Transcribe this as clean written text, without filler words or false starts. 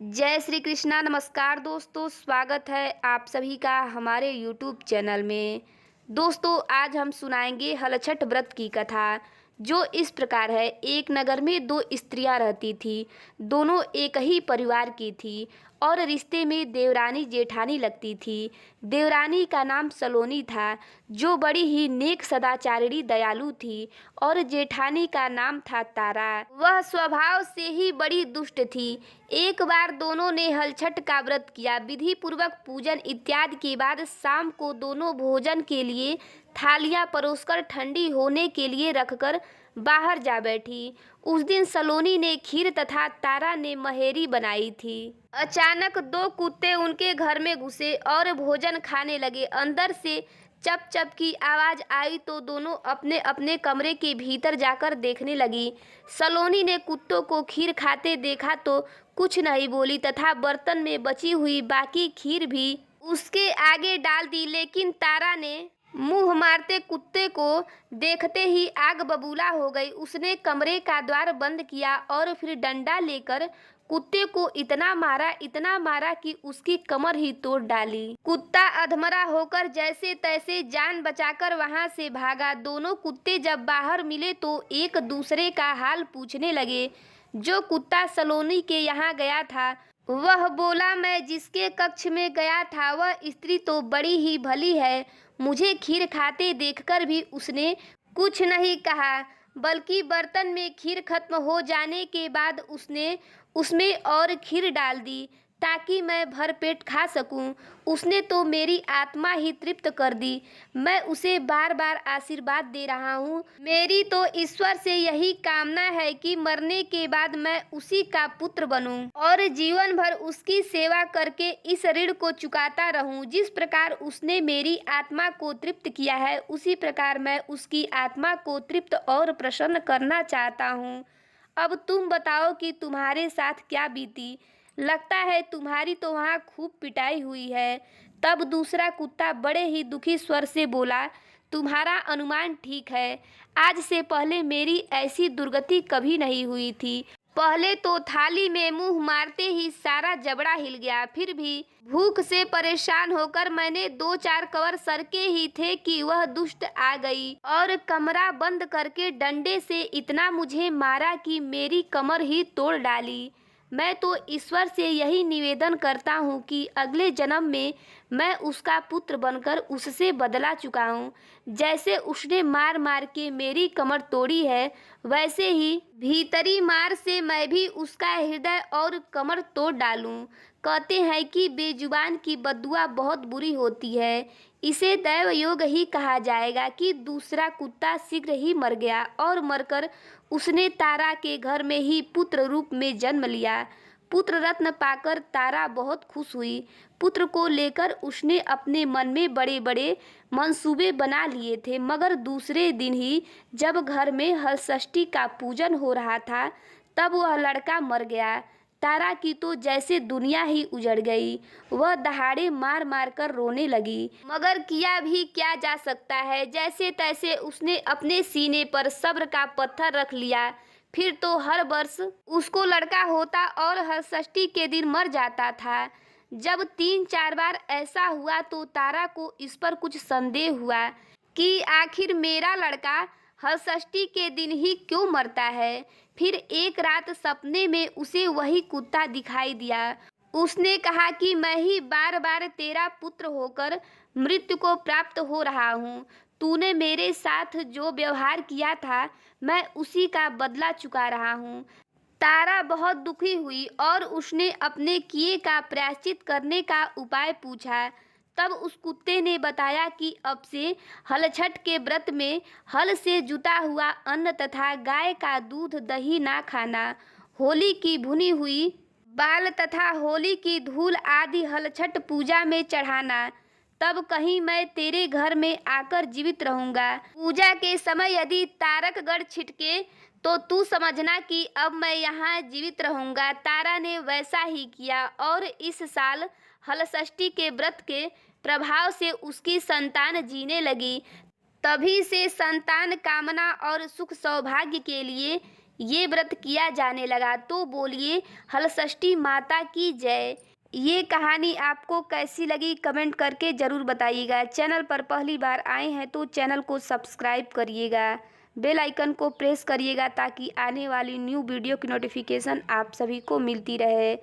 जय श्री कृष्णा। नमस्कार दोस्तों, स्वागत है आप सभी का हमारे YouTube चैनल में। दोस्तों, आज हम सुनाएंगे हलछठ व्रत की कथा, जो इस प्रकार है। एक नगर में दो स्त्रियां रहती थी। दोनों एक ही परिवार की थी और रिश्ते में देवरानी जेठानी लगती थी। देवरानी का नाम सलोनी था, जो बड़ी ही नेक सदाचारिणी दयालु थी, और जेठानी का नाम था तारा। वह स्वभाव से ही बड़ी दुष्ट थी। एक बार दोनों ने हलछठ का व्रत किया। विधि पूर्वक पूजन इत्यादि के बाद शाम को दोनों भोजन के लिए थालियां परोसकर ठंडी होने के लिए रखकर बाहर जा बैठी। उस दिन सलोनी ने खीर तथा तारा ने महेरी बनाई थी। अचानक दो कुत्ते उनके घर में घुसे और भोजन खाने लगे। अंदर से चप चप की आवाज आई तो दोनों अपने अपने कमरे के भीतर जाकर देखने लगी। सलोनी ने कुत्तों को खीर खाते देखा तो कुछ नहीं बोली तथा बर्तन में बची हुई बाकी खीर भी उसके आगे डाल दी। लेकिन तारा ने मुंह मारते कुत्ते को देखते ही आग बबूला हो गई। उसने कमरे का द्वार बंद किया और फिर डंडा लेकर कुत्ते को इतना मारा कि उसकी कमर ही तोड़ डाली। कुत्ता अधमरा होकर जैसे तैसे जान बचाकर वहां से भागा। दोनों कुत्ते जब बाहर मिले तो एक दूसरे का हाल पूछने लगे। जो कुत्ता सलोनी के यहाँ गया था वह बोला, मैं जिसके कक्ष में गया था वह स्त्री तो बड़ी ही भली है। मुझे खीर खाते देखकर भी उसने कुछ नहीं कहा, बल्कि बर्तन में खीर खत्म हो जाने के बाद उसने उसमें और खीर डाल दी ताकि मैं भरपेट खा सकूं। उसने तो मेरी आत्मा ही तृप्त कर दी। मैं उसे बार बार आशीर्वाद दे रहा हूं। मेरी तो ईश्वर से यही कामना है कि मरने के बाद मैं उसी का पुत्र बनूं और जीवन भर उसकी सेवा करके इस ऋण को चुकाता रहूं। जिस प्रकार उसने मेरी आत्मा को तृप्त किया है, उसी प्रकार मैं उसकी आत्मा को तृप्त और प्रसन्न करना चाहता हूं। अब तुम बताओ कि तुम्हारे साथ क्या बीती। लगता है तुम्हारी तो वहाँ खूब पिटाई हुई है। तब दूसरा कुत्ता बड़े ही दुखी स्वर से बोला, तुम्हारा अनुमान ठीक है। आज से पहले मेरी ऐसी दुर्गति कभी नहीं हुई थी। पहले तो थाली में मुंह मारते ही सारा जबड़ा हिल गया। फिर भी भूख से परेशान होकर मैंने 2-4 कवर सरके ही थे कि वह दुष्ट आ गई और कमरा बंद करके डंडे से इतना मुझे मारा कि मेरी कमर ही तोड़ डाली। मैं तो ईश्वर से यही निवेदन करता हूँ कि अगले जन्म में मैं उसका पुत्र बनकर उससे बदला चुकाऊं। जैसे उसने मार मार के मेरी कमर तोड़ी है, वैसे ही भीतरी मार से मैं भी उसका हृदय और कमर तोड़ डालूं। कहते हैं कि बेजुबान की बद्दुआ बहुत बुरी होती है। इसे दैव योग ही कहा जाएगा कि दूसरा कुत्ता शीघ्र ही मर गया और मरकर उसने तारा के घर में ही पुत्र रूप में जन्म लिया। पुत्र रत्न पाकर तारा बहुत खुश हुई। पुत्र को लेकर उसने अपने मन में बड़े बड़े मंसूबे बना लिए थे, मगर दूसरे दिन ही जब घर में हलषष्ठी का पूजन हो रहा था तब वह लड़का मर गया। तारा की तो जैसे दुनिया ही उजड़ गई। वह दहाड़े मार मार कर रोने लगी, मगर किया भी क्या जा सकता है। जैसे तैसे उसने अपने सीने पर सब्र का पत्थर रख लिया। फिर तो हर वर्ष उसको लड़का होता और हलषष्ठी के दिन मर जाता था। जब 3-4 बार ऐसा हुआ तो तारा को इस पर कुछ संदेह हुआ कि आखिर मेरा लड़का हलषष्ठी के दिन ही क्यों मरता है। फिर एक रात सपने में उसे वही कुत्ता दिखाई दिया। उसने कहा कि मैं ही बार बार तेरा पुत्र होकर मृत्यु को प्राप्त हो रहा हूँ। तूने मेरे साथ जो व्यवहार किया था मैं उसी का बदला चुका रहा हूँ। तारा बहुत दुखी हुई और उसने अपने किए का प्रायश्चित करने का उपाय पूछा। तब उस कुत्ते ने बताया कि अब से हलछठ के व्रत में हल से जुता हुआ अन्न तथा गाय का दूध दही ना खाना, होली की भुनी हुई बाल तथा होली की धूल आदि हलछठ पूजा में चढ़ाना। तब कहीं मैं तेरे घर में आकर जीवित रहूंगा। पूजा के समय यदि तारक गढ़ छिटके तो तू समझना कि अब मैं यहाँ जीवित रहूंगा। तारा ने वैसा ही किया और इस साल हलषष्ठी के व्रत के प्रभाव से उसकी संतान जीने लगी। तभी से संतान कामना और सुख सौभाग्य के लिए ये व्रत किया जाने लगा। तो बोलिए हलषष्ठी माता की जय। ये कहानी आपको कैसी लगी कमेंट करके ज़रूर बताइएगा। चैनल पर पहली बार आए हैं तो चैनल को सब्सक्राइब करिएगा, बेल आइकन को प्रेस करिएगा ताकि आने वाली न्यू वीडियो की नोटिफिकेशन आप सभी को मिलती रहे।